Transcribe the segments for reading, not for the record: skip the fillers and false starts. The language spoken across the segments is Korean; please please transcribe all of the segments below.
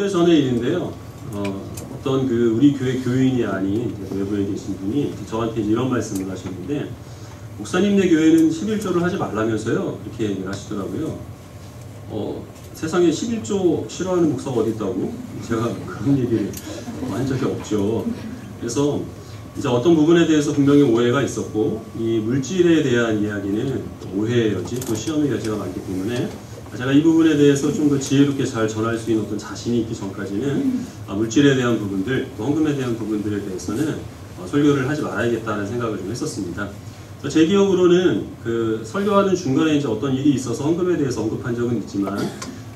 몇 전의 일인데요. 어떤 우리 교회 교인이 아닌 외부에 계신 분이 저한테 이런 말씀을 하셨는데, 목사님네 교회는 11조를 하지 말라면서요, 이렇게 얘기를 하시더라고요. 세상에 11조 싫어하는 목사가 어디 있다고? 제가 그런 얘기를 한 적이 없죠. 그래서 이제 어떤 부분에 대해서 분명히 오해가 있었고, 이 물질에 대한 이야기는 오해의 여지, 또 시험의 여지가 많기 때문에 제가 이 부분에 대해서 좀 더 지혜롭게 잘 전할 수 있는 어떤 자신이 있기 전까지는 물질에 대한 부분들, 또 헌금에 대한 부분들에 대해서는 설교를 하지 말아야겠다는 생각을 좀 했었습니다. 제 기억으로는 설교하는 중간에 이제 어떤 일이 있어서 헌금에 대해서 언급한 적은 있지만,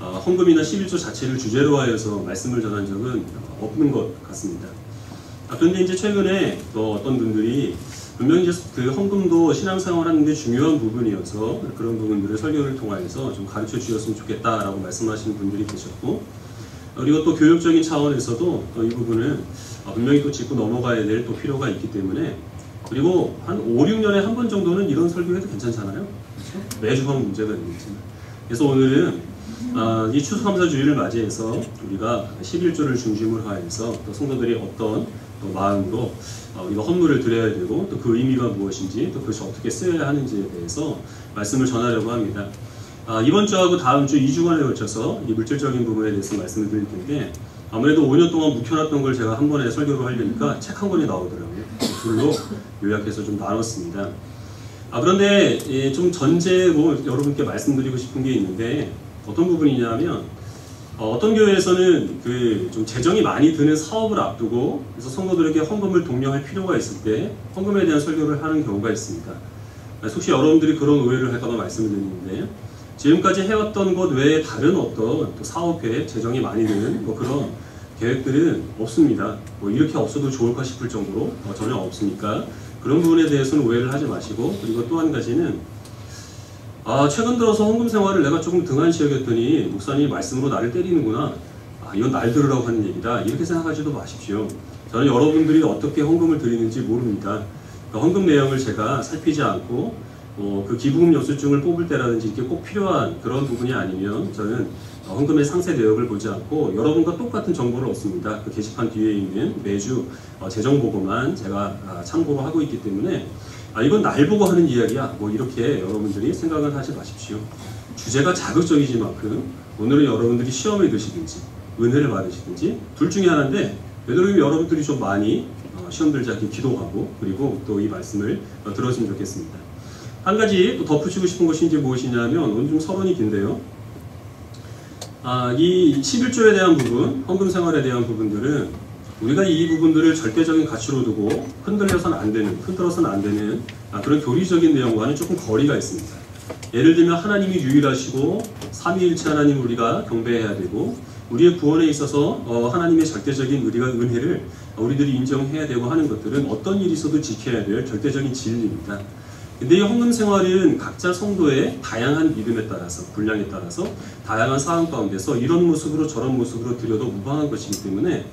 헌금이나 11조 자체를 주제로 하여서 말씀을 전한 적은 없는 것 같습니다. 그런데 이제 최근에 또 어떤 분들이 분명히 이제 헌금도 신앙생활 하는 게 중요한 부분이어서 그런 부분들을 설교를 통해서 좀 가르쳐 주셨으면 좋겠다라고 말씀하시는 분들이 계셨고, 그리고 또 교육적인 차원에서도 또 이 부분은 분명히 또 짚고 넘어가야 될 또 필요가 있기 때문에, 그리고 한 5, 6년에 한 번 정도는 이런 설교해도 괜찮잖아요. 그렇죠? 매주 하면 문제가 되겠지만. 그래서 오늘은 이 추수감사주의를 맞이해서 우리가 11조를 중심으로 하여서 또 성도들이 어떤 또 마음으로 우리가 헌물을 드려야 되고, 또 그 의미가 무엇인지, 또 그것이 어떻게 쓰여야 하는지에 대해서 말씀을 전하려고 합니다. 이번 주하고 다음 주 2주간에 걸쳐서 이 물질적인 부분에 대해서 말씀을 드릴 텐데, 아무래도 5년 동안 묵혀놨던 걸 제가 한 번에 설교로 하려니까 책 한 권이 나오더라고요. 둘로 요약해서 좀 나눴습니다. 그런데 좀 전제로 여러분께 말씀드리고 싶은 게 있는데, 어떤 부분이냐면, 어떤 교회에서는 좀 재정이 많이 드는 사업을 앞두고, 그래서 성도들에게 헌금을 독려할 필요가 있을 때 헌금에 대한 설교를 하는 경우가 있습니다. 혹시 여러분들이 그런 오해를 할까봐 말씀을 드리는데, 지금까지 해왔던 것 외에 다른 어떤 또 사업 계획, 재정이 많이 드는 그런 계획들은 없습니다. 이렇게 없어도 좋을까 싶을 정도로 전혀 없으니까 그런 부분에 대해서는 오해를 하지 마시고, 그리고 또 한 가지는 최근 들어서 헌금 생활을 내가 조금 등한시 여겼더니 목사님이 말씀으로 나를 때리는구나, 이건 날 들으라고 하는 얘기다, 이렇게 생각하지도 마십시오. 저는 여러분들이 어떻게 헌금을 드리는지 모릅니다. 헌금 내용을 제가 살피지 않고 그 기부금 영수증을 뽑을 때라든지 이렇게 꼭 필요한 그런 부분이 아니면 저는 헌금의 상세 내역을 보지 않고 여러분과 똑같은 정보를 얻습니다. 그 게시판 뒤에 있는 매주 재정보고만 제가 참고로 하고 있기 때문에 이건 날 보고 하는 이야기야, 이렇게 여러분들이 생각을 하지 마십시오. 주제가 자극적이지만큼 오늘은 여러분들이 시험에 드시든지 은혜를 받으시든지 둘 중에 하나인데, 되도록이면 여러분들이 좀 많이 시험 들지 않게 기도하고, 그리고 또 이 말씀을 들었으면 좋겠습니다. 한 가지 또 덧붙이고 싶은 것이 이제 무엇이냐면, 오늘 좀 서론이 긴데요. 이 11조에 대한 부분, 헌금 생활에 대한 부분들은 우리가 이 부분들을 절대적인 가치로 두고 흔들어서는 안 되는 그런 교리적인 내용과는 조금 거리가 있습니다. 예를 들면 하나님이 유일하시고 삼위일체 하나님을 우리가 경배해야 되고, 우리의 구원에 있어서 하나님의 절대적인 은혜를 우리들이 인정해야 되고 하는 것들은 어떤 일이 있어도 지켜야 될 절대적인 진리입니다. 근데 이 헌금 생활은 각자 성도의 다양한 믿음에 따라서, 분량에 따라서 다양한 상황 가운데서 이런 모습으로 저런 모습으로 드려도 무방한 것이기 때문에,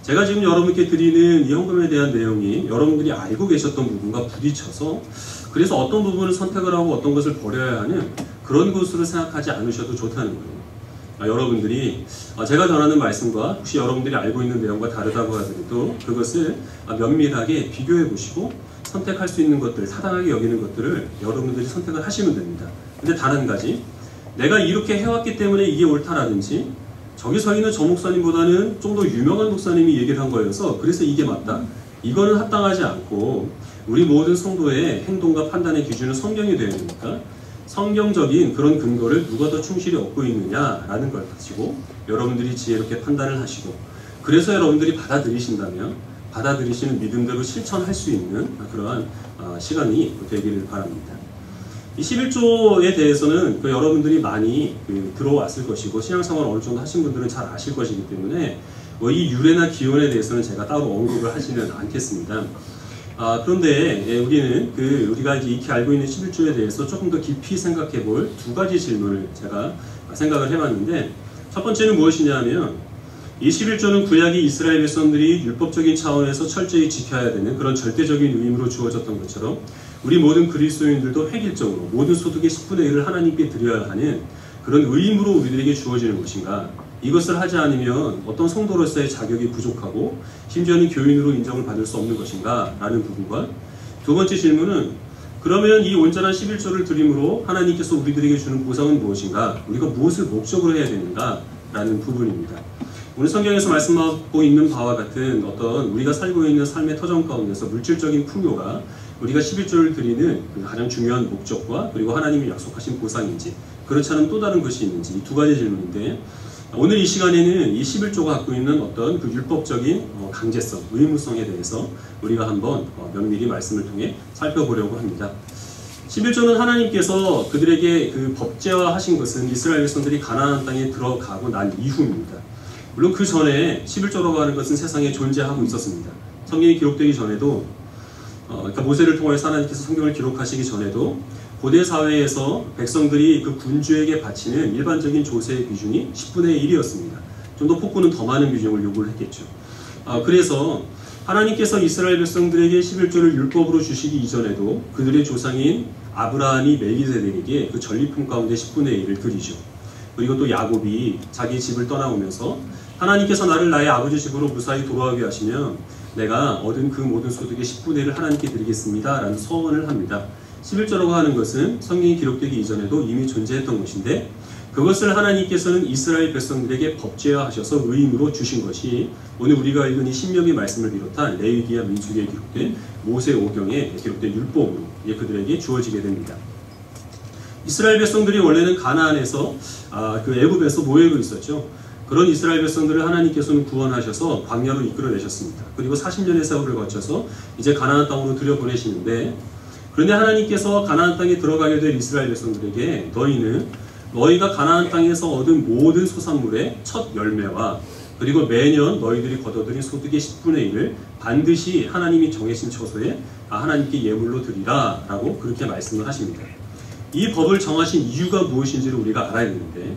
제가 지금 여러분께 드리는 이 헌금에 대한 내용이 여러분들이 알고 계셨던 부분과 부딪혀서, 그래서 어떤 부분을 선택을 하고 어떤 것을 버려야 하는 그런 것으로 생각하지 않으셔도 좋다는 거예요. 여러분들이 제가 전하는 말씀과 혹시 여러분들이 알고 있는 내용과 다르다고 하더라도 그것을 면밀하게 비교해 보시고 선택할 수 있는 것들, 타당하게 여기는 것들을 여러분들이 선택을 하시면 됩니다. 근데 단 한 가지, 내가 이렇게 해왔기 때문에 이게 옳다라든지, 저기 서 있는 저 목사님보다는 좀 더 유명한 목사님이 얘기를 한 거여서 그래서 이게 맞다, 이거는 합당하지 않고, 우리 모든 성도의 행동과 판단의 기준은 성경이 되어야 되니까 성경적인 그런 근거를 누가 더 충실히 얻고 있느냐라는 걸 가지고 여러분들이 지혜롭게 판단을 하시고, 그래서 여러분들이 받아들이신다면 받아들이시는 믿음대로 실천할 수 있는 그러한 시간이 되기를 바랍니다. 이 11조에 대해서는 여러분들이 많이 들어왔을 것이고, 신앙생활 어느 정도 하신 분들은 잘 아실 것이기 때문에 이 유래나 기원에 대해서는 제가 따로 언급을 하지는 않겠습니다. 그런데 우리는 우리가 이제 익히 알고 있는 11조에 대해서 조금 더 깊이 생각해 볼 두 가지 질문을 제가 생각을 해봤는데, 첫 번째는 무엇이냐면, 이 11조는 구약의 이스라엘 백성들이 율법적인 차원에서 철저히 지켜야 되는 그런 절대적인 의무로 주어졌던 것처럼 우리 모든 그리스도인들도 획일적으로 모든 소득의 10분의 1을 하나님께 드려야 하는 그런 의무로 우리들에게 주어지는 것인가, 이것을 하지 않으면 어떤 성도로서의 자격이 부족하고 심지어는 교인으로 인정을 받을 수 없는 것인가? 라는 부분과 두 번째 질문은 그러면 이 온전한 11조를 드림으로 하나님께서 우리들에게 주는 보상은 무엇인가? 우리가 무엇을 목적으로 해야 되는가? 라는 부분입니다. 오늘 성경에서 말씀하고 있는 바와 같은 어떤 우리가 살고 있는 삶의 터전 가운데서 물질적인 풍요가 우리가 11조를 드리는 가장 중요한 목적과 그리고 하나님이 약속하신 보상인지 그렇지 않은 또 다른 것이 있는지 이 두 가지 질문인데 오늘 이 시간에는 이 11조가 갖고 있는 어떤 그 율법적인 강제성, 의무성에 대해서 우리가 한번 면밀히 말씀을 통해 살펴보려고 합니다. 11조는 하나님께서 그들에게 그 법제화하신 것은 이스라엘 백성들이 가나안 땅에 들어가고 난 이후입니다. 물론 그 전에 11조라고 하는 것은 세상에 존재하고 있었습니다. 성경이 기록되기 전에도 그러니까 모세를 통해서 하나님께서 성경을 기록하시기 전에도 고대 사회에서 백성들이 그 군주에게 바치는 일반적인 조세의 비중이 10분의 1이었습니다. 좀 더 폭군은 더 많은 비중을 요구를 했겠죠. 그래서 하나님께서 이스라엘 백성들에게 11조를 율법으로 주시기 이전에도 그들의 조상인 아브라함이 멜기세덱에게 그 전리품 가운데 10분의 1을 드리죠. 그리고 또 야곱이 자기 집을 떠나오면서 하나님께서 나를 나의 아버지 집으로 무사히 돌아오게 하시면 내가 얻은 그 모든 소득의 10분의 1을 하나님께 드리겠습니다 라는 서원을 합니다. 11조라고 하는 것은 성경이 기록되기 이전에도 이미 존재했던 것인데 그것을 하나님께서는 이스라엘 백성들에게 법제화하셔서 의무로 주신 것이 오늘 우리가 읽은 이 신명기 말씀을 비롯한 레위기와 민수기에 기록된 모세오경에 기록된 율법으로 그들에게 주어지게 됩니다. 이스라엘 백성들이 원래는 가나안에서 그 애굽에서 노예로 있었죠. 그런 이스라엘 백성들을 하나님께서는 구원하셔서 광야로 이끌어내셨습니다. 그리고 40년의 세월을 거쳐서 이제 가나안 땅으로 들여보내시는데 그런데 하나님께서 가나안 땅에 들어가게 될 이스라엘 백성들에게 너희가 가나안 땅에서 얻은 모든 소산물의 첫 열매와 그리고 매년 너희들이 거둬들인 소득의 10분의 1을 반드시 하나님이 정해진 처소에 하나님께 예물로 드리라 라고 그렇게 말씀을 하십니다. 이 법을 정하신 이유가 무엇인지를 우리가 알아야 되는데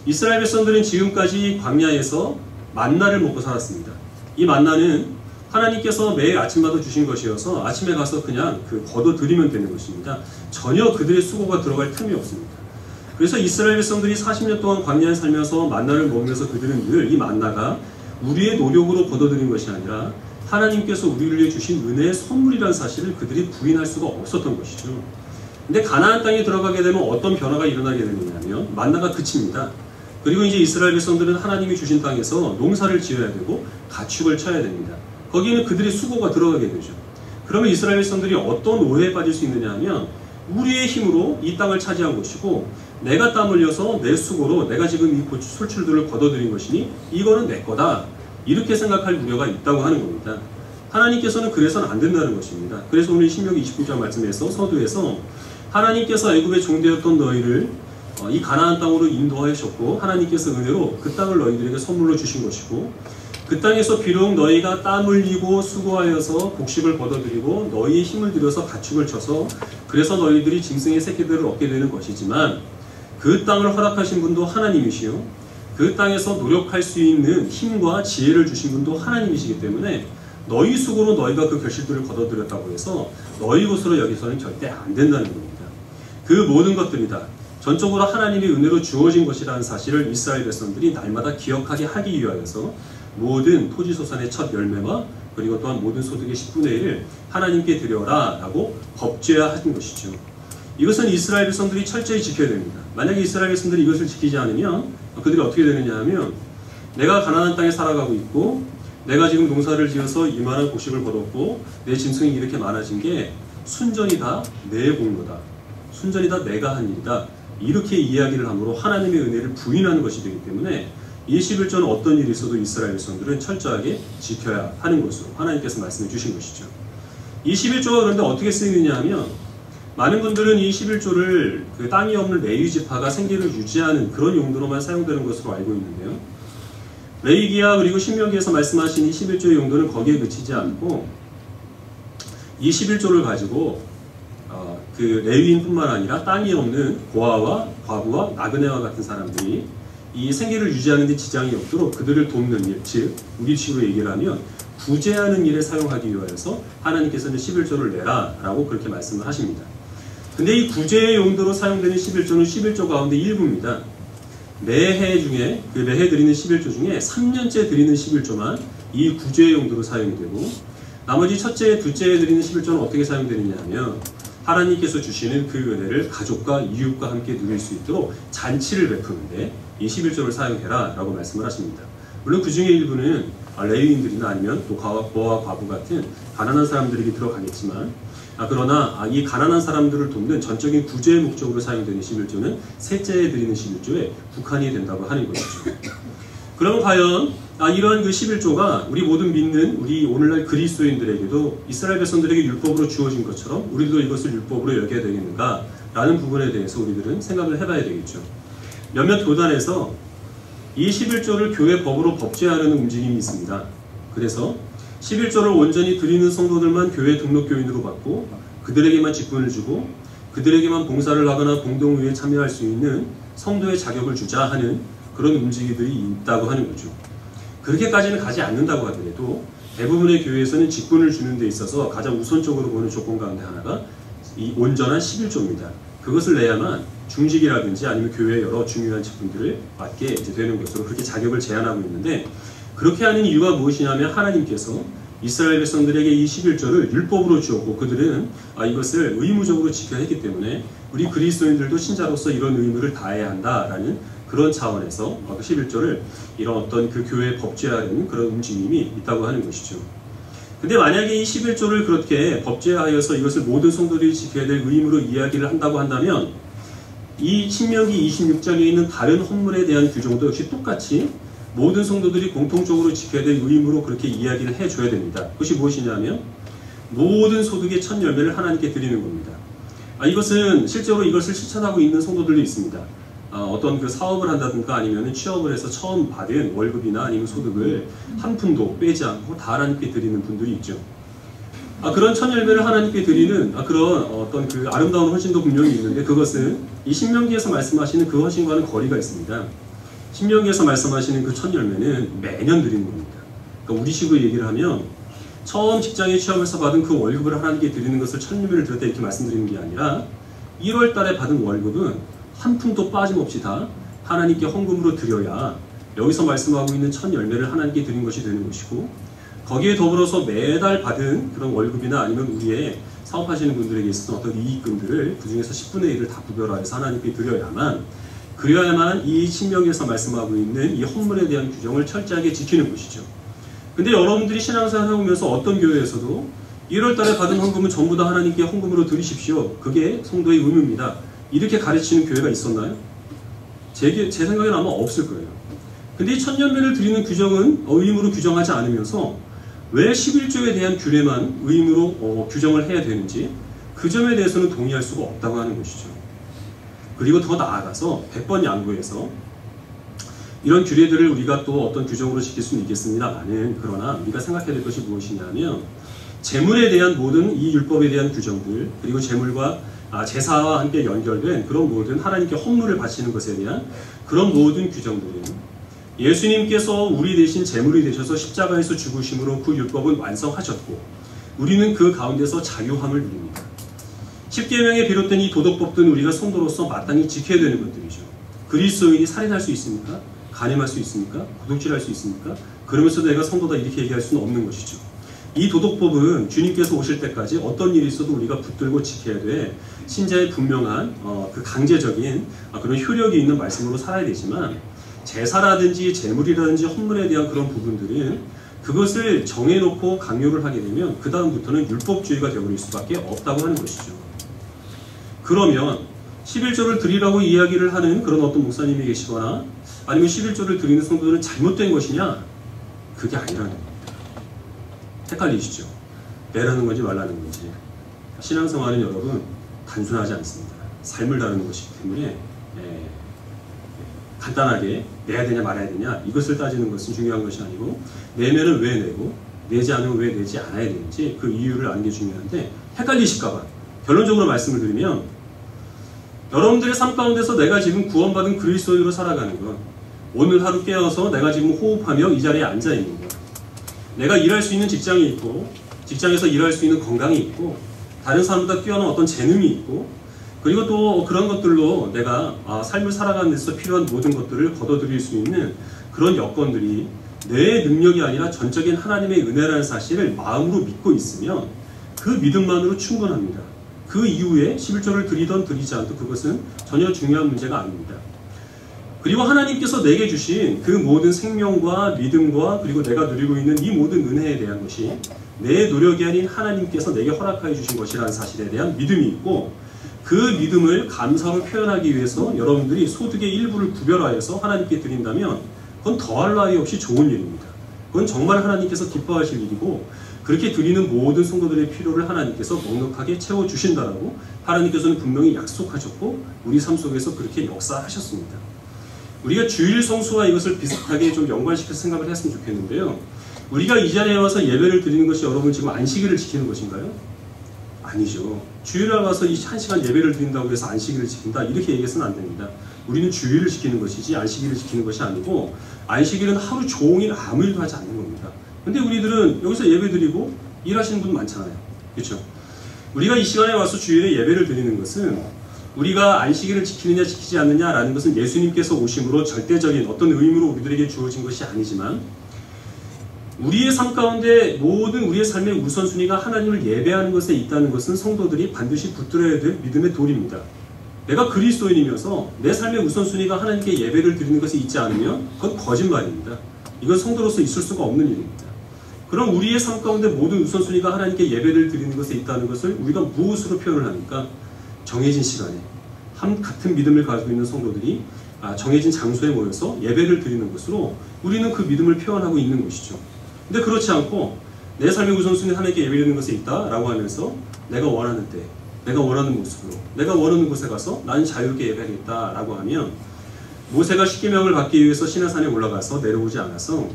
이스라엘 백성들은 지금까지 광야에서 만나를 먹고 살았습니다. 이 만나는 하나님께서 매일 아침마다 주신 것이어서 아침에 가서 그냥 거둬들이면 되는 것입니다. 전혀 그들의 수고가 들어갈 틈이 없습니다. 그래서 이스라엘 백성들이 40년 동안 광야에 살면서 만나를 먹으면서 그들은 늘 이 만나가 우리의 노력으로 거둬들인 것이 아니라 하나님께서 우리를 위해 주신 은혜의 선물이라는 사실을 그들이 부인할 수가 없었던 것이죠. 근데 가나안 땅에 들어가게 되면 어떤 변화가 일어나게 되느냐면 만나가 그칩니다. 그리고 이제 이스라엘 백성들은 하나님이 주신 땅에서 농사를 지어야 되고 가축을 쳐야 됩니다. 거기에는 그들의 수고가 들어가게 되죠. 그러면 이스라엘 백성들이 어떤 오해에 빠질 수 있느냐 하면 우리의 힘으로 이 땅을 차지한 것이고 내가 땀 흘려서 내 수고로 내가 지금 이 술출들을 거둬들인 것이니 이거는 내 거다. 이렇게 생각할 우려가 있다고 하는 겁니다. 하나님께서는 그래서는 안 된다는 것입니다. 그래서 오늘 신명기 29장 말씀에서 서두에서 하나님께서 애굽에 종되었던 너희를 이 가나안 땅으로 인도하셨고 하나님께서 은혜로 그 땅을 너희들에게 선물로 주신 것이고 그 땅에서 비록 너희가 땀 흘리고 수고하여서 곡식을 거둬들이고 너희의 힘을 들여서 가축을 쳐서 그래서 너희들이 짐승의 새끼들을 얻게 되는 것이지만 그 땅을 허락하신 분도 하나님이시요 그 땅에서 노력할 수 있는 힘과 지혜를 주신 분도 하나님이시기 때문에 너희 수고로 너희가 그 결실들을 거둬들였다고 해서 너희 것으로 여기서는 절대 안 된다는 겁니다. 그 모든 것들이 다 전적으로 하나님의 은혜로 주어진 것이라는 사실을 이스라엘 백성들이 날마다 기억하게 하기 위하여서 모든 토지소산의 첫 열매와 그리고 또한 모든 소득의 10분의 1을 하나님께 드려라 라고 법제화하신 것이죠. 이것은 이스라엘 백성들이 철저히 지켜야 됩니다. 만약에 이스라엘 백성들이 이것을 지키지 않으면 그들이 어떻게 되느냐 하면 내가 가나안 땅에 살아가고 있고 내가 지금 농사를 지어서 이만한 곡식을 거뒀고 내 짐승이 이렇게 많아진 게 순전히 다 내 공로다. 순전히 다 내가 한 일이다. 이렇게 이야기를 함으로 하나님의 은혜를 부인하는 것이 되기 때문에 이 11조는 어떤 일이 있어도 이스라엘 백성들은 철저하게 지켜야 하는 것으로 하나님께서 말씀해 주신 것이죠. 이 11조가 그런데 어떻게 쓰이느냐 하면 많은 분들은 이 11조를 그 땅이 없는 레위 지파가 생계를 유지하는 그런 용도로만 사용되는 것으로 알고 있는데요. 레위기야 그리고 신명기에서 말씀하신 이 11조의 용도는 거기에 그치지 않고 이 11조를 가지고 그 레위인뿐만 아니라 땅이 없는 고아와 과부와 나그네와 같은 사람들이 이 생계를 유지하는 데 지장이 없도록 그들을 돕는 일, 즉 우리식으로 얘기를 하면 구제하는 일에 사용하기 위하여서 하나님께서는 11조를 내라 라고 그렇게 말씀을 하십니다. 근데 이 구제의 용도로 사용되는 11조는 11조 가운데 일부입니다. 매해 중에 그 매해 드리는 11조 중에 3년째 드리는 11조만 이 구제의 용도로 사용이 되고, 나머지 첫째, 둘째에 드리는 11조는 어떻게 사용되느냐 하면 하나님께서 주시는 그 은혜를 가족과 이웃과 함께 누릴 수 있도록 잔치를 베푸는데 이 11조를 사용해라 라고 말씀을 하십니다. 물론 그 중에 일부는 레위인들이나 아니면 또 고아와 과부 같은 가난한 사람들에게 들어가겠지만, 그러나 이 가난한 사람들을 돕는 전적인 구제의 목적으로 사용되는 11조는 셋째에 드리는 11조에 국한이 된다고 하는 것이죠. 그럼 과연 이런 그 11조가 우리 모든 믿는 우리 오늘날 그리스도인들에게도 이스라엘 백성들에게 율법으로 주어진 것처럼 우리도 이것을 율법으로 여겨야 되겠는가 라는 부분에 대해서 우리들은 생각을 해봐야 되겠죠. 몇몇 교단에서 이 11조를 교회 법으로 법제하려는 움직임이 있습니다. 그래서 11조를 온전히 드리는 성도들만 교회 등록교인으로 받고 그들에게만 직분을 주고 그들에게만 봉사를 하거나 공동회에 참여할 수 있는 성도의 자격을 주자 하는 그런 움직임들이 있다고 하는 거죠. 그렇게까지는 가지 않는다고 하더라도 대부분의 교회에서는 직분을 주는 데 있어서 가장 우선적으로 보는 조건 가운데 하나가 이 온전한 11조입니다. 그것을 내야만 중직이라든지 아니면 교회의 여러 중요한 직분들을 맡게 되는 것으로 그렇게 자격을 제한하고 있는데, 그렇게 하는 이유가 무엇이냐면 하나님께서 이스라엘 백성들에게 이 11조를 율법으로 주었고 그들은 이것을 의무적으로 지켜야 했기 때문에 우리 그리스도인들도 신자로서 이런 의무를 다해야 한다라는 그런 차원에서 11조를 이런 어떤 그 교회의 법제화하는 그런 움직임이 있다고 하는 것이죠. 근데 만약에 이 11조를 그렇게 법제하여서 이것을 모든 성도들이 지켜야 될 의무로 이야기를 한다고 한다면 이 신명기 26장에 있는 다른 헌물에 대한 규정도 역시 똑같이 모든 성도들이 공통적으로 지켜야 될 의무로 그렇게 이야기를 해줘야 됩니다. 그것이 무엇이냐면 모든 소득의 첫 열매를 하나님께 드리는 겁니다. 이것은 실제로 이것을 실천하고 있는 성도들도 있습니다. 어떤 그 사업을 한다든가 아니면 취업을 해서 처음 받은 월급이나 아니면 소득을 한 푼도 빼지 않고 다 하나님께 드리는 분들이 있죠. 그런 첫 열매를 하나님께 드리는 그런 어떤 그 아름다운 헌신도 분명히 있는데, 그것은 이 신명기에서 말씀하시는 그 헌신과는 거리가 있습니다. 신명기에서 말씀하시는 그 첫 열매는 매년 드리는 겁니다. 그러니까 우리식으로 얘기를 하면 처음 직장에 취업해서 받은 그 월급을 하나님께 드리는 것을 첫 열매를 드렸다 이렇게 말씀드리는 게 아니라 1월 달에 받은 월급은 한 푼도 빠짐없이 다 하나님께 헌금으로 드려야 여기서 말씀하고 있는 첫 열매를 하나님께 드린 것이 되는 것이고, 거기에 더불어서 매달 받은 그런 월급이나 아니면 우리의 사업하시는 분들에게 있어서 어떤 이익금들을 그 중에서 10분의 1을 다 구별하여서 하나님께 드려야만, 그래야만 이 신명기에서 말씀하고 있는 이 헌물에 대한 규정을 철저하게 지키는 것이죠. 근데 여러분들이 신앙생활 해오면서 어떤 교회에서도 1월 달에 받은 헌금은 전부 다 하나님께 헌금으로 드리십시오, 그게 성도의 의무입니다, 이렇게 가르치는 교회가 있었나요? 제 생각에는 아마 없을 거예요. 근데 이 첫 열매를 드리는 규정은 의무로 규정하지 않으면서 왜 11조에 대한 규례만 의무로 규정을 해야 되는지 그 점에 대해서는 동의할 수가 없다고 하는 것이죠. 그리고 더 나아가서 100번 양보해서 이런 규례들을 우리가 또 어떤 규정으로 지킬 수는 있겠습니다만은, 그러나 우리가 생각해야 될 것이 무엇이냐면 재물에 대한 모든 이 율법에 대한 규정들, 그리고 재물과 제사와 함께 연결된 그런 모든 하나님께 헌물을 바치는 것에 대한 그런 모든 규정들은 예수님께서 우리 대신 제물이 되셔서 십자가에서 죽으심으로 그 율법은 완성하셨고 우리는 그 가운데서 자유함을 누립니다. 10계명에 비롯된 이 도덕법들은 우리가 성도로서 마땅히 지켜야 되는 것들이죠. 그리스도인이 살인할 수 있습니까? 간음할 수 있습니까? 도둑질할 수 있습니까? 그러면서도 내가 성도다 이렇게 얘기할 수는 없는 것이죠. 이 도덕법은 주님께서 오실 때까지 어떤 일이 있어도 우리가 붙들고 지켜야 돼 신자의 분명한 그 강제적인 그런 효력이 있는 말씀으로 살아야 되지만, 제사라든지 제물이라든지 헌물에 대한 그런 부분들은 그것을 정해놓고 강요를 하게 되면 그 다음부터는 율법주의가 되어버릴 수밖에 없다고 하는 것이죠. 그러면 11조를 드리라고 이야기를 하는 그런 어떤 목사님이 계시거나 아니면 11조를 드리는 성도들은 잘못된 것이냐? 그게 아니라는 겁니다. 헷갈리시죠? 내라는 건지 말라는 건지. 신앙생활은 여러분 단순하지 않습니다. 삶을 다루는 것이기 때문에 간단하게 내야 되냐 말아야 되냐 이것을 따지는 것은 중요한 것이 아니고, 내면은 왜 내고 내지 않으면 왜 내지 않아야 되는지 그 이유를 아는 게 중요한데, 헷갈리실까봐 결론적으로 말씀을 드리면 여러분들의 삶 가운데서 내가 지금 구원받은 그리스도인으로 살아가는 것, 오늘 하루 깨어서 내가 지금 호흡하며 이 자리에 앉아 있는 것, 내가 일할 수 있는 직장이 있고 직장에서 일할 수 있는 건강이 있고 다른 사람보다 뛰어난 어떤 재능이 있고 그리고 또 그런 것들로 내가 삶을 살아가는 데서 필요한 모든 것들을 거둬들일 수 있는 그런 여건들이 내 능력이 아니라 전적인 하나님의 은혜라는 사실을 마음으로 믿고 있으면 그 믿음만으로 충분합니다. 그 이후에 11조를 드리던 드리지 않던 그것은 전혀 중요한 문제가 아닙니다. 그리고 하나님께서 내게 주신 그 모든 생명과 믿음과 그리고 내가 누리고 있는 이 모든 은혜에 대한 것이 내 노력이 아닌 하나님께서 내게 허락하여 주신 것이라는 사실에 대한 믿음이 있고, 그 믿음을 감사로 표현하기 위해서 여러분들이 소득의 일부를 구별하여서 하나님께 드린다면 그건 더할 나위 없이 좋은 일입니다. 그건 정말 하나님께서 기뻐하실 일이고, 그렇게 드리는 모든 성도들의 필요를 하나님께서 넉넉하게 채워주신다라고 하나님께서는 분명히 약속하셨고 우리 삶 속에서 그렇게 역사하셨습니다. 우리가 주일 성수와 이것을 비슷하게 좀 연관시켜서 생각을 했으면 좋겠는데요. 우리가 이 자리에 와서 예배를 드리는 것이 여러분 지금 안식일을 지키는 것인가요? 아니죠. 주일에 와서 이 1시간 예배를 드린다고 해서 안식일을 지킨다 이렇게 얘기해서는 안 됩니다. 우리는 주일을 지키는 것이지 안식일을 지키는 것이 아니고, 안식일은 하루 종일 아무 일도 하지 않는 겁니다. 근데 우리들은 여기서 예배 드리고 일하시는 분 많잖아요. 그렇죠? 우리가 이 시간에 와서 주일에 예배를 드리는 것은 우리가 안식일을 지키느냐 지키지 않느냐라는 것은 예수님께서 오심으로 절대적인 어떤 의무로 우리들에게 주어진 것이 아니지만, 우리의 삶 가운데 모든 우리의 삶의 우선순위가 하나님을 예배하는 것에 있다는 것은 성도들이 반드시 붙들어야 될 믿음의 도리입니다. 내가 그리스도인이면서 내 삶의 우선순위가 하나님께 예배를 드리는 것이 있지 않으면 그건 거짓말입니다. 이건 성도로서 있을 수가 없는 일입니다. 그럼 우리의 삶 가운데 모든 우선순위가 하나님께 예배를 드리는 것에 있다는 것을 우리가 무엇으로 표현을 합니까? 정해진 시간에 같은 믿음을 가지고 있는 성도들이 정해진 장소에 모여서 예배를 드리는 것으로 우리는 그 믿음을 표현하고 있는 것이죠. 근데 그렇지 않고 내 삶의 우선순위 하나님께 예배드리는 것에 있다라고 하면서 내가 원하는 때, 내가 원하는 모습으로, 내가 원하는 곳에 가서 나는 자유롭게 예배하겠다라고 하면, 모세가 십계명을 받기 위해서 시내산에 올라가서 내려오지 않아서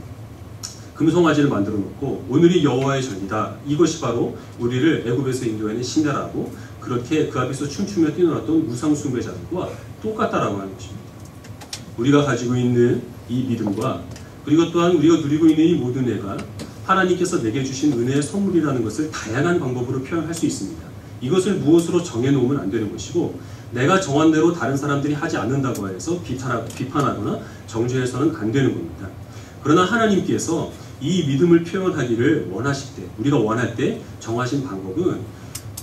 금송아지를 만들어 놓고 오늘이 여호와의 전이다, 이것이 바로 우리를 애굽에서 인도하는 신뢰라고 그렇게 그 앞에서 춤추며 뛰어났던 우상 숭배자들과 똑같다라고 하는 것입니다. 우리가 가지고 있는 이 믿음과 그리고 또한 우리가 누리고 있는 이 모든 애가 하나님께서 내게 주신 은혜의 선물이라는 것을 다양한 방법으로 표현할 수 있습니다. 이것을 무엇으로 정해놓으면 안 되는 것이고, 내가 정한 대로 다른 사람들이 하지 않는다고 해서 비판하거나 정죄해서는 안 되는 겁니다. 그러나 하나님께서 이 믿음을 표현하기를 원하실 때, 우리가 원할 때 정하신 방법은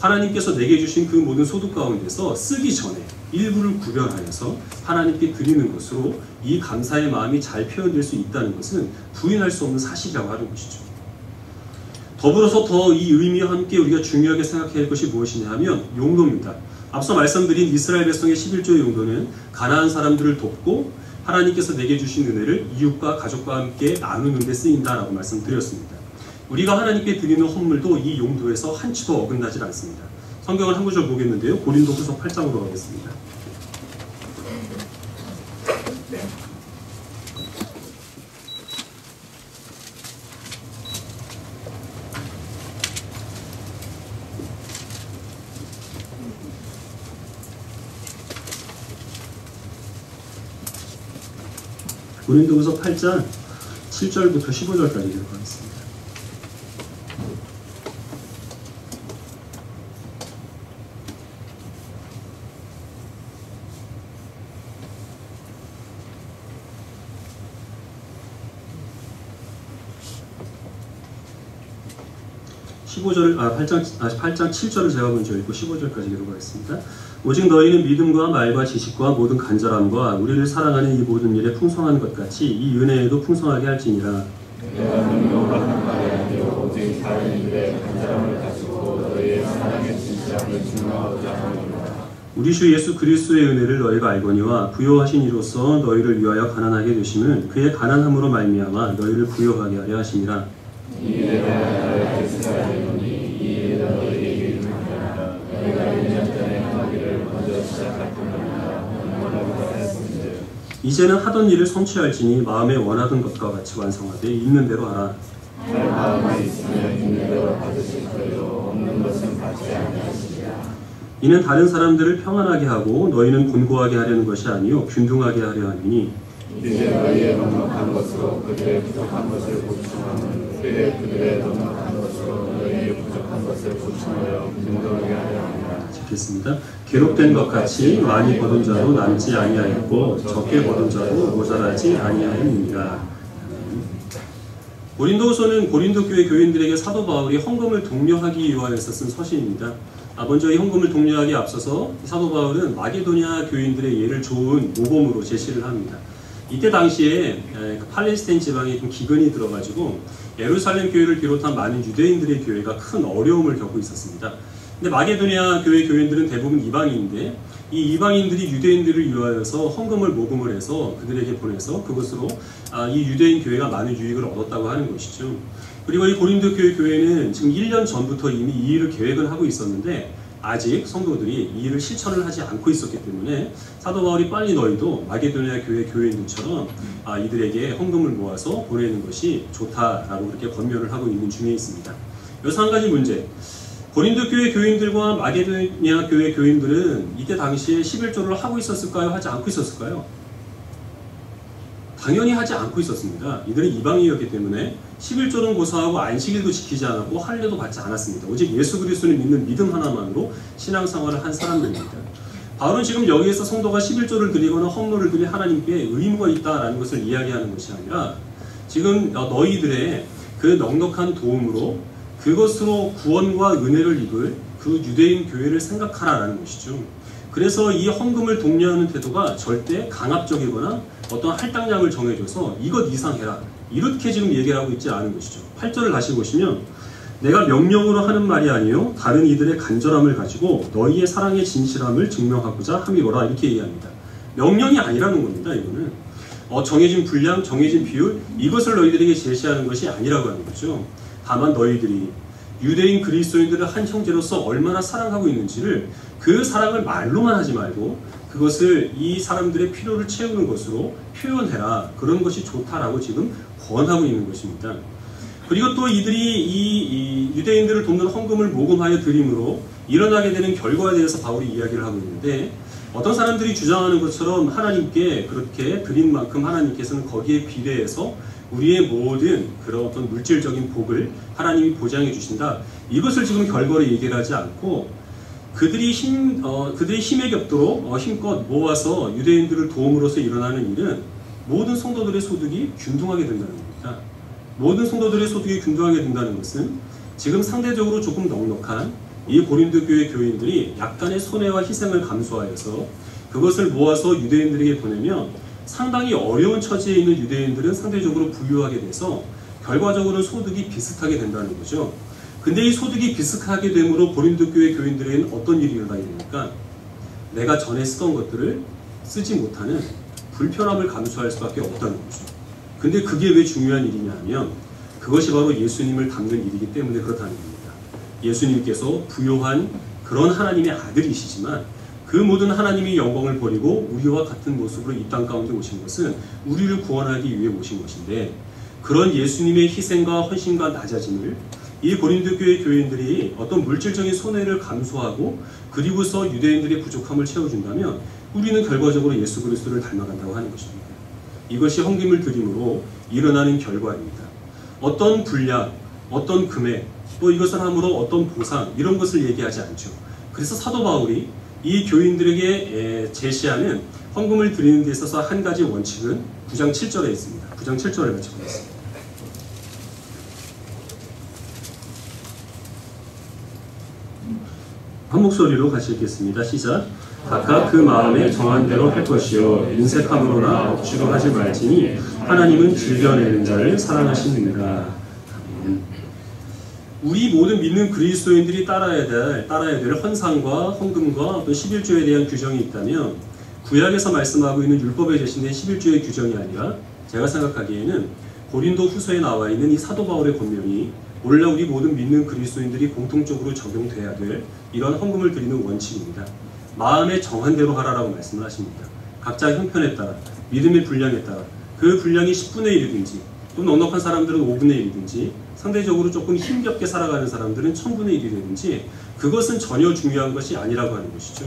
하나님께서 내게 주신 그 모든 소득 가운데서 쓰기 전에 일부를 구별하여서 하나님께 드리는 것으로 이 감사의 마음이 잘 표현될 수 있다는 것은 부인할 수 없는 사실이라고 하는 것이죠. 더불어서 더 이 의미와 함께 우리가 중요하게 생각해야 할 것이 무엇이냐 하면 용도입니다. 앞서 말씀드린 이스라엘 백성의 11조의 용도는 가나안 사람들을 돕고 하나님께서 내게 주신 은혜를 이웃과 가족과 함께 나누는 데 쓰인다라고 말씀드렸습니다. 우리가 하나님께 드리는 헌물도 이 용도에서 한치도 어긋나질 않습니다. 성경을 한 구절 보겠는데요. 고린도후서 8장으로 가겠습니다. 고린도후서 8장 7절부터 15절까지 읽어가겠습니다. (8장 7절을 제가 먼저 읽고 15절까지 읽어가겠습니다. 오직 너희는 믿음과 말과 지식과 모든 간절함과 우리를 사랑하는 이 모든 일에 풍성한 것 같이 이 은혜에도 풍성하게 할지니라. 내가 능력하는 말이 아니요 오직 다른 일에 간절함을 가지고 너희의 사랑의 진실함을 증명하고자 하노니라. 우리 주 예수 그리스도의 은혜를 너희가 알거니와 부요하신 이로써 너희를 위하여 가난하게 되심은 그의 가난함으로 말미암아 너희를 부요하게 하려 하심이라. 이 일에 나의 뜻을 알노니 이 일은 너희에게 이르노니라. 너희가 1년 전에 하기를 먼저 시작하였느니라. 원하고자 하였음인데 이제는 하던 일을 성취할지니 마음에 원하던 것과 같이 완성하되 있는 대로 하라. 할 마음에 있으면 있는 대로 받으실 거요 없는 것은 받지 아니하시리라. 이는 다른 사람들을 평안하게 하고 너희는 곤고하게 하려는 것이 아니요 균등하게 하려 하니 이제 너희의 넉넉한 것으로 그들의 부족한 것을 보충하는 그들의 넉넉한 것으로 너희의 부족한 것을 보충하여 균등하게 하려 합니다. 읽겠습니다. 기록된 것 같이 많이 거둔 자도 남지 아니하였고 적게 거둔 자도 모자라지 아니하였느니라. 고린도후서는 고린도 교회 교인들에게 사도 바울이 헌금을 독려하기 위하여서 쓴 서신입니다. 먼저 이 헌금을 독려하기에 앞서서 사도 바울은 마게도냐 교인들의 예를 좋은 모범으로 제시를 합니다. 이때 당시에 팔레스타인 지방에 좀 기근이 들어가지고 예루살렘 교회를 비롯한 많은 유대인들의 교회가 큰 어려움을 겪고 있었습니다. 근데 마게도냐 교회 교인들은 대부분 이방인인데 이 이방인들이 유대인들을 위하여서 헌금을 모금을 해서 그들에게 보내서 그것으로 이 유대인 교회가 많은 유익을 얻었다고 하는 것이죠. 그리고 이 고린도 교회 교회는 지금 1년 전부터 이미 이 일을 계획을 하고 있었는데 아직 성도들이 이 일을 실천을 하지 않고 있었기 때문에 사도 바울이 빨리 너희도 마게도냐 교회 교인들처럼 이들에게 헌금을 모아서 보내는 것이 좋다라고 그렇게 권면을 하고 있는 중에 있습니다. 여기서 한 가지 문제. 고린도 교회 교인들과 마게도냐 교회 교인들은 이때 당시에 11조를 하고 있었을까요? 하지 않고 있었을까요? 당연히 하지 않고 있었습니다. 이들은 이방인이었기 때문에 11조는 고사하고 안식일도 지키지 않았고 할례도 받지 않았습니다. 오직 예수 그리스도를 믿는 믿음 하나만으로 신앙생활을 한 사람들입니다. 바울은 지금 여기에서 성도가 11조를 드리거나 헌물을 드릴 하나님께 의무가 있다라는 것을 이야기하는 것이 아니라 지금 너희들의 그 넉넉한 도움으로 그것으로 구원과 은혜를 입을 그 유대인 교회를 생각하라라는 것이죠. 그래서 이 헌금을 독려하는 태도가 절대 강압적이거나 어떤 할당량을 정해줘서 이것 이상 해라 이렇게 지금 얘기를 하고 있지 않은 것이죠. 8절을 다시 보시면 내가 명령으로 하는 말이 아니요 다른 이들의 간절함을 가지고 너희의 사랑의 진실함을 증명하고자 함이로라 이렇게 얘기합니다. 명령이 아니라는 겁니다. 이거는 정해진 분량, 정해진 비율 이것을 너희들에게 제시하는 것이 아니라고 하는 거죠. 다만 너희들이 유대인 그리스도인들을 한 형제로서 얼마나 사랑하고 있는지를 그 사랑을 말로만 하지 말고 그것을 이 사람들의 필요를 채우는 것으로 표현해라. 그런 것이 좋다라고 지금 권하고 있는 것입니다. 그리고 또 이들이 이 유대인들을 돕는 헌금을 모금하여 드림으로 일어나게 되는 결과에 대해서 바울이 이야기를 하고 있는데 어떤 사람들이 주장하는 것처럼 하나님께 그렇게 드린 만큼 하나님께서는 거기에 비례해서 우리의 모든 그런 어떤 물질적인 복을 하나님이 보장해 주신다. 이것을 지금 결과로 얘기를 하지 않고 그들이 힘에 겹도록 힘껏 모아서 유대인들을 도움으로써 일어나는 일은 모든 성도들의 소득이 균등하게 된다는 겁니다. 모든 성도들의 소득이 균등하게 된다는 것은 지금 상대적으로 조금 넉넉한 이 고린도 교회 교인들이 약간의 손해와 희생을 감수하여서 그것을 모아서 유대인들에게 보내면 상당히 어려운 처지에 있는 유대인들은 상대적으로 부유하게 돼서 결과적으로는 소득이 비슷하게 된다는 거죠. 근데 이 소득이 비슷하게 됨으로 고린도 교회 교인들에게는 어떤 일이 일어나게 됩니까? 내가 전에 쓰던 것들을 쓰지 못하는 불편함을 감수할 수밖에 없다는 거죠. 근데 그게 왜 중요한 일이냐 하면 그것이 바로 예수님을 닮는 일이기 때문에 그렇다는 겁니다. 예수님께서 부요한 그런 하나님의 아들이시지만 그 모든 하나님의 영광을 버리고 우리와 같은 모습으로 이 땅 가운데 오신 것은 우리를 구원하기 위해 오신 것인데 그런 예수님의 희생과 헌신과 낮아짐을 이 고린도 교회 교인들이 어떤 물질적인 손해를 감수하고 그리고서 유대인들의 부족함을 채워준다면 우리는 결과적으로 예수 그리스도를 닮아간다고 하는 것입니다. 이것이 헌금을 드림으로 일어나는 결과입니다. 어떤 분량, 어떤 금액, 또 이것을 함으로 어떤 보상 이런 것을 얘기하지 않죠. 그래서 사도 바울이 이 교인들에게 제시하는 헌금을 드리는 데 있어서 한 가지 원칙은 9장 7절에 있습니다. 9장 7절에 같이 보겠습니다. 한 목소리로 같이 읽겠습니다. 시작. 각각 그 마음에 정한 대로 할 것이요 인색함으로나 억지로 하지 말지니 하나님은 즐겨내는 자를 사랑하시느니라. 우리 모든 믿는 그리스도인들이 따라야 될 헌상과 헌금과 또 11조에 대한 규정이 있다면 구약에서 말씀하고 있는 율법에 제시된 11조의 규정이 아니라 제가 생각하기에는 고린도 후서에 나와 있는 이 사도 바울의 권면이 오늘날 우리 모든 믿는 그리스도인들이 공통적으로 적용돼야 될 이런 헌금을 드리는 원칙입니다. 마음에 정한 대로 하라라고 말씀을 하십니다. 각자 형편에 따라 믿음의 분량에 따라 그 분량이 10분의 1이든지 또 넉넉한 사람들은 5분의 1이든지 상대적으로 조금 힘겹게 살아가는 사람들은 1000분의 1이든지 그것은 전혀 중요한 것이 아니라고 하는 것이죠.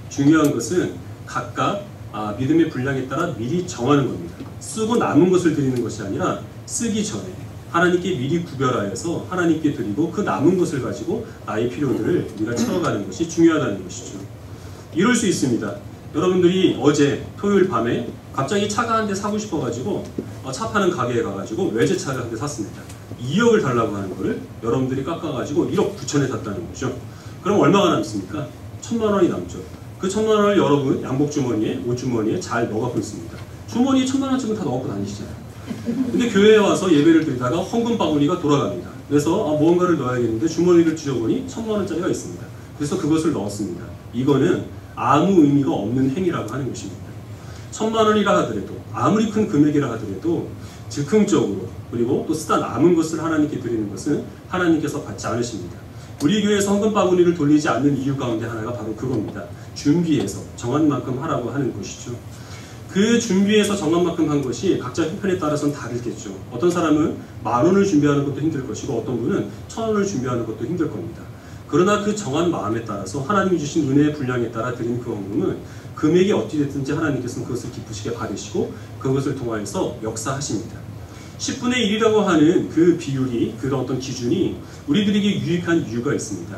중요한 것은 각각 믿음의 분량에 따라 미리 정하는 겁니다. 쓰고 남은 것을 드리는 것이 아니라 쓰기 전에 하나님께 미리 구별하여서 하나님께 드리고 그 남은 것을 가지고 나의 필요들을 우리가 채워가는 것이 중요하다는 것이죠. 이럴 수 있습니다. 여러분들이 어제 토요일 밤에 갑자기 차가 한 대 사고 싶어가지고 차 파는 가게에 가가지고 외제차를 한 대 샀습니다. 2억을 달라고 하는 거를 여러분들이 깎아가지고 1억 9천에 샀다는 거죠. 그럼 얼마가 남습니까? 1,000만 원이 남죠. 그 1,000만 원을 여러분 양복주머니에, 옷주머니에 잘 넣어갖고 있습니다. 주머니에 1,000만 원쯤은 다 넣어갖고 다니시잖아요. 근데 교회에 와서 예배를 드리다가 헌금 바구니가 돌아갑니다. 그래서 무언가를 넣어야겠는데 주머니를 뒤져보니 1,000만 원짜리가 있습니다. 그래서 그것을 넣었습니다. 이거는 아무 의미가 없는 행위라고 하는 것입니다. 1,000만 원이라 하더라도 아무리 큰 금액이라 하더라도 즉흥적으로 그리고 또 쓰다 남은 것을 하나님께 드리는 것은 하나님께서 받지 않으십니다. 우리 교회에서 헌금 바구니를 돌리지 않는 이유 가운데 하나가 바로 그겁니다. 준비해서 정한 만큼 하라고 하는 것이죠. 그 준비해서 정한 만큼 한 것이 각자 형편에 따라서는 다르겠죠. 어떤 사람은 10,000원을 준비하는 것도 힘들 것이고 어떤 분은 1,000원을 준비하는 것도 힘들 겁니다. 그러나 그 정한 마음에 따라서 하나님이 주신 은혜의 분량에 따라 드린 그 헌금은 금액이 어찌 됐든지 하나님께서는 그것을 기쁘시게 받으시고 그것을 통하여서 역사하십니다. 10분의 1이라고 하는 그 비율이, 그런 어떤 기준이 우리들에게 유익한 이유가 있습니다.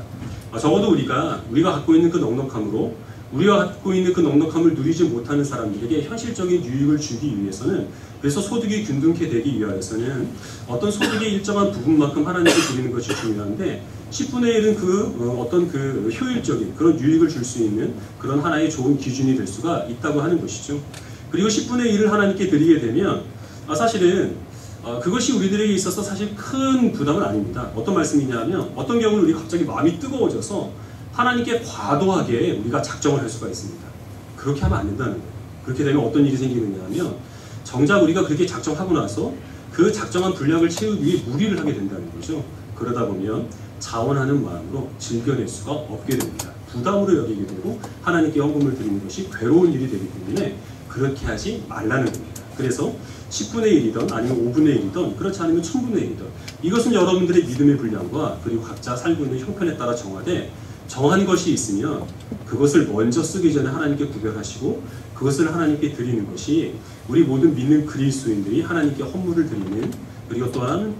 적어도 우리가 갖고 있는 그 넉넉함으로 우리가 갖고 있는 그 넉넉함을 누리지 못하는 사람들에게 현실적인 유익을 주기 위해서는, 그래서 소득이 균등케 되기 위하여서는 어떤 소득의 일정한 부분만큼 하나님께 드리는 것이 중요한데 10분의 1은 어떤 효율적인 그런 유익을 줄 수 있는 그런 하나의 좋은 기준이 될 수가 있다고 하는 것이죠. 그리고 10분의 1을 하나님께 드리게 되면 사실은 그것이 우리들에게 있어서 사실 큰 부담은 아닙니다. 어떤 말씀이냐면 어떤 경우는 우리 갑자기 마음이 뜨거워져서 하나님께 과도하게 우리가 작정을 할 수가 있습니다. 그렇게 하면 안 된다는 거예요. 그렇게 되면 어떤 일이 생기느냐 하면 정작 우리가 그렇게 작정하고 나서 그 작정한 분량을 채우기 위해 무리를 하게 된다는 거죠. 그러다 보면 자원하는 마음으로 즐겨낼 수가 없게 됩니다. 부담으로 여기게 되고 하나님께 헌금을 드리는 것이 괴로운 일이 되기 때문에 그렇게 하지 말라는 겁니다. 그래서 10분의 1이든 아니면 5분의 1이든 그렇지 않으면 1000분의 1이든 이것은 여러분들의 믿음의 분량과 그리고 각자 살고 있는 형편에 따라 정한 것이 있으면 그것을 먼저 쓰기 전에 하나님께 구별하시고 그것을 하나님께 드리는 것이 우리 모든 믿는 그리스도인들이 하나님께 헌물을 드리는, 그리고 또한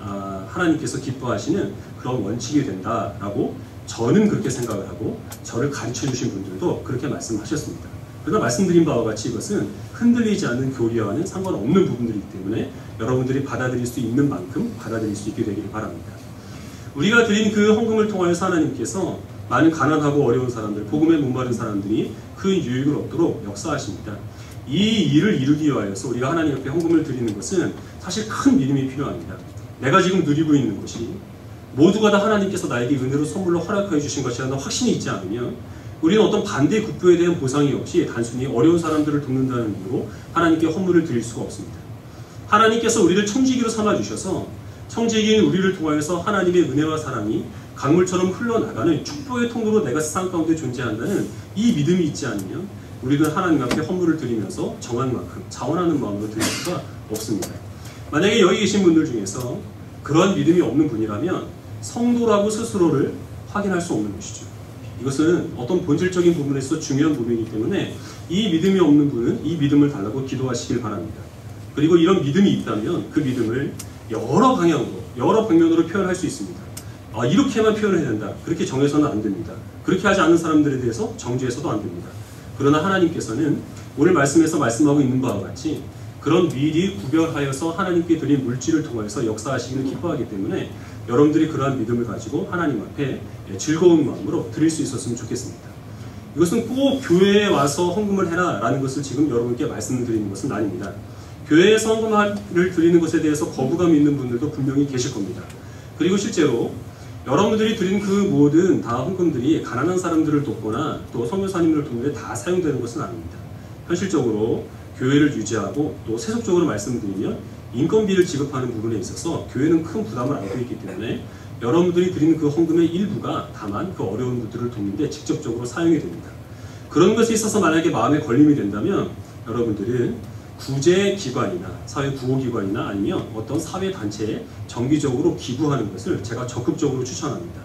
하나님께서 기뻐하시는 그런 원칙이 된다라고 저는 그렇게 생각을 하고 저를 가르쳐 주신 분들도 그렇게 말씀하셨습니다. 그러나 말씀드린 바와 같이 이것은 흔들리지 않는 교리와는 상관없는 부분들이기 때문에 여러분들이 받아들일 수 있는 만큼 받아들일 수 있게 되기를 바랍니다. 우리가 드린 그 헌금을 통하여서 하나님께서 많은 가난하고 어려운 사람들, 복음에 목마른 사람들이 그 유익을 얻도록 역사하십니다. 이 일을 이루기 위하여서 우리가 하나님 앞에 헌금을 드리는 것은 사실 큰 믿음이 필요합니다. 내가 지금 누리고 있는 것이 모두가 다 하나님께서 나에게 은혜로 선물로 허락해 주신 것이라는 확신이 있지 않으면 우리는 어떤 반대 국부에 대한 보상이 없이 단순히 어려운 사람들을 돕는다는 이유로 하나님께 헌물을 드릴 수가 없습니다. 하나님께서 우리를 청지기로 삼아주셔서 청지기인 우리를 통하여서 하나님의 은혜와 사랑이 강물처럼 흘러나가는 축복의 통로로 내가 세상 가운데 존재한다는 이 믿음이 있지 않으면 우리는 하나님 앞에 헌물을 드리면서 정한 만큼 자원하는 마음으로 드릴 수가 없습니다. 만약에 여기 계신 분들 중에서 그러한 믿음이 없는 분이라면 성도라고 스스로를 확인할 수 없는 것이죠. 이것은 어떤 본질적인 부분에서 중요한 부분이기 때문에 이 믿음이 없는 분은 이 믿음을 달라고 기도하시길 바랍니다. 그리고 이런 믿음이 있다면 그 믿음을 여러 방향으로, 여러 방면으로 표현할 수 있습니다. 이렇게만 표현을 해야 된다. 그렇게 정해서는 안 됩니다. 그렇게 하지 않는 사람들에 대해서 정죄해서도 안 됩니다. 그러나 하나님께서는 오늘 말씀에서 말씀하고 있는 바와 같이 그런 미리 구별하여서 하나님께 드린 물질을 통해서 역사하시기를 기뻐하기 때문에 여러분들이 그러한 믿음을 가지고 하나님 앞에 즐거운 마음으로 드릴 수 있었으면 좋겠습니다. 이것은 꼭 교회에 와서 헌금을 해라 라는 것을 지금 여러분께 말씀드리는 것은 아닙니다. 교회에서 헌금을 드리는 것에 대해서 거부감이 있는 분들도 분명히 계실 겁니다. 그리고 실제로 여러분들이 드린 그 모든 다 헌금들이 가난한 사람들을 돕거나 또 선교사님들을 돕는 데 다 사용되는 것은 아닙니다. 현실적으로 교회를 유지하고 또 세속적으로 말씀드리면 인건비를 지급하는 부분에 있어서 교회는 큰 부담을 안고 있기 때문에 여러분들이 드리는 그 헌금의 일부가 다만 그 어려운 분들을 돕는 데 직접적으로 사용이 됩니다. 그런 것에 있어서 만약에 마음에 걸림이 된다면 여러분들은 구제기관이나 사회구호기관이나 아니면 어떤 사회단체에 정기적으로 기부하는 것을 제가 적극적으로 추천합니다.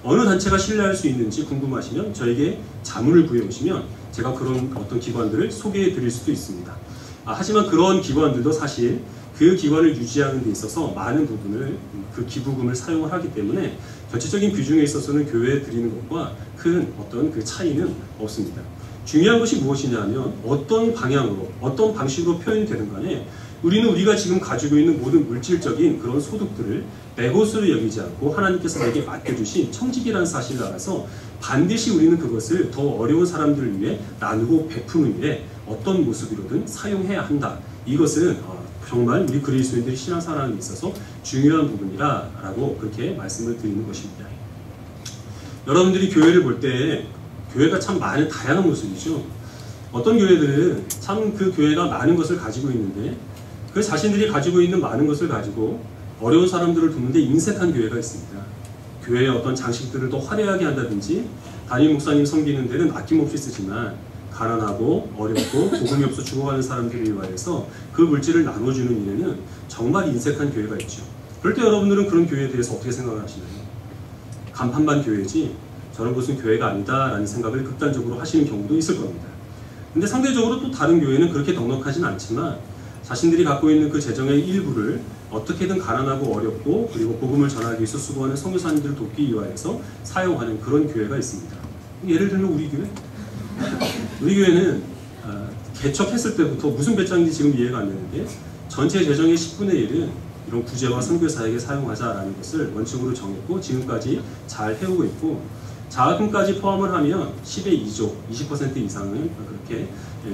어느 단체가 신뢰할 수 있는지 궁금하시면 저에게 자문을 구해오시면 제가 그런 어떤 기관들을 소개해 드릴 수도 있습니다. 하지만 그런 기관들도 사실 그 기관을 유지하는 데 있어서 많은 부분을 그 기부금을 사용을 하기 때문에 전체적인 비중에 있어서는 교회에 드리는 것과 큰 어떤 그 차이는 없습니다. 중요한 것이 무엇이냐면 어떤 방향으로 어떤 방식으로 표현이 되는 간에 우리는 우리가 지금 가지고 있는 모든 물질적인 그런 소득들을 내 것으로 여기지 않고 하나님께서 내게 맡겨주신 청직이라는 사실을 알아서 반드시 우리는 그것을 더 어려운 사람들을 위해 나누고 베푸는 일에 어떤 모습으로든 사용해야 한다. 이것은 정말 우리 그리스도인들의 신앙생활에 있어서 중요한 부분이라고 그렇게 말씀을 드리는 것입니다. 여러분들이 교회를 볼 때 교회가 참 많은 다양한 모습이죠. 어떤 교회들은 참 그 교회가 많은 것을 가지고 있는데 그 자신들이 가지고 있는 많은 것을 가지고 어려운 사람들을 돕는데 인색한 교회가 있습니다. 교회의 어떤 장식들을 더 화려하게 한다든지 담임 목사님 섬기는 데는 아낌없이 쓰지만 가난하고 어렵고 복음이 없어 죽어가는 사람들을 위하여서 그 물질을 나눠주는 일에는 정말 인색한 교회가 있죠. 그럴 때 여러분들은 그런 교회에 대해서 어떻게 생각을 하시나요? 간판만 교회지 저는 무슨 교회가 아니다 라는 생각을 극단적으로 하시는 경우도 있을 겁니다. 근데 상대적으로 또 다른 교회는 그렇게 넉넉하진 않지만 자신들이 갖고 있는 그 재정의 일부를 어떻게든 가난하고 어렵고 그리고 복음을 전하기 위해서 수고하는 선교사님들을 돕기 위하여서 사용하는 그런 교회가 있습니다. 예를 들면 우리 교회? 우리 교회는 개척했을 때부터 무슨 배짱인지 지금 이해가 안 되는데 전체 재정의 10분의 1은 이런 구제와 선교사에게 사용하자라는 것을 원칙으로 정했고 지금까지 잘 해오고 있고 자금까지 포함을 하면 10의 2조, 20% 이상은 그렇게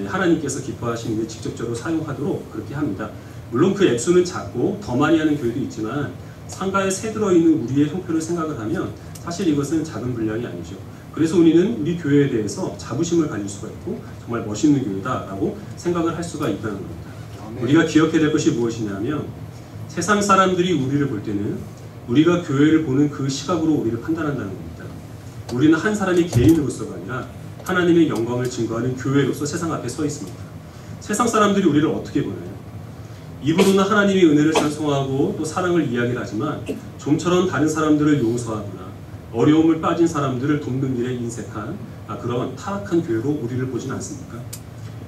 하나님께서 기뻐하시는 데 직접적으로 사용하도록 그렇게 합니다. 물론 그 액수는 작고 더 많이 하는 교회도 있지만 상가에 새 들어있는 우리의 형편을 생각을 하면 사실 이것은 작은 분량이 아니죠. 그래서 우리는 우리 교회에 대해서 자부심을 가질 수가 있고 정말 멋있는 교회다라고 생각을 할 수가 있다는 겁니다. 우리가 기억해야 될 것이 무엇이냐면 세상 사람들이 우리를 볼 때는 우리가 교회를 보는 그 시각으로 우리를 판단한다는 겁니다. 우리는 한 사람의 개인으로서가 아니라 하나님의 영광을 증거하는 교회로서 세상 앞에 서 있습니다. 세상 사람들이 우리를 어떻게 보나요? 입으로는 하나님의 은혜를 찬송하고 또 사랑을 이야기를 하지만 좀처럼 다른 사람들을 용서하거나 어려움을 빠진 사람들을 돕는 일에 인색한 그런 타락한 교회로 우리를 보진 않습니까?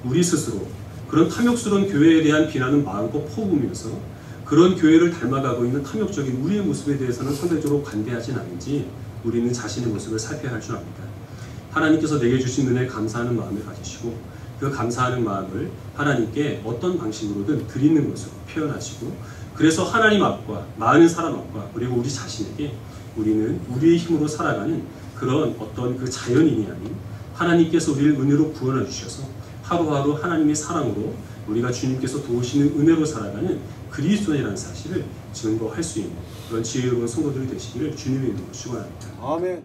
우리 스스로 그런 탐욕스러운 교회에 대한 비난은 마음껏 퍼부으면서 그런 교회를 닮아가고 있는 탐욕적인 우리의 모습에 대해서는 상대적으로 관대하진 않은지 우리는 자신의 모습을 살펴야 할 줄 압니다. 하나님께서 내게 주신 은혜에 감사하는 마음을 가지시고 그 감사하는 마음을 하나님께 어떤 방식으로든 드리는 것으로 표현하시고 그래서 하나님 앞과 많은 사람 앞과 그리고 우리 자신에게 우리는 우리의 힘으로 살아가는 그런 어떤 그 자연인이 아닌 하나님께서 우리를 은혜로 구원해 주셔서 하루하루 하나님의 사랑으로 우리가 주님께서 도우시는 은혜로 살아가는 그리스도인이라는 사실을 증거할 수 있는 그런 지혜로운 성도들이 되시기를 주님의 이름으로 축원합니다. 아멘.